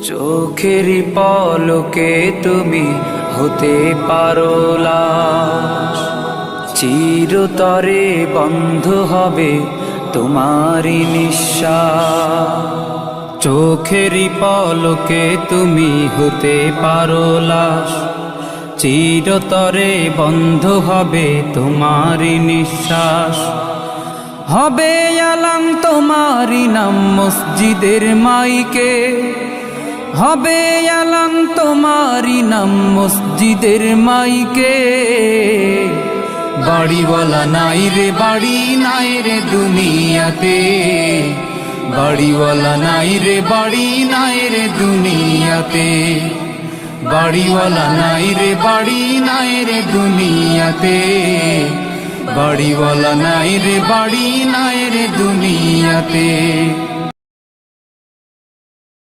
চোখেরই পলকে তুমি হতে পারো লাশ, চিরতরে বন্ধ হবে তোমারই নিঃশ্বাস। চোখেরই পলকে তুমি হতে পারো লাশ, চিরতরে বন্ধ হবে তোমারই নিঃশ্বাস। হবে আলাম তোমারই নাম মসজিদের মাইকে, হবে আলাম তোমারই নাম মসজিদের মাইকে। বাড়িওয়ালা নাই রে বাড়ি নাই রে দুনিয়াতে, বাড়িওয়ালা নাই রে বাড়ি নাই রে দুনিয়াতে, বাড়িওয়ালা নাই রে বাড়ি নাই রে দুনিয়াতে, বাড়িওয়ালা নাই রে বাড়ি নাই রে দুনিয়াতে।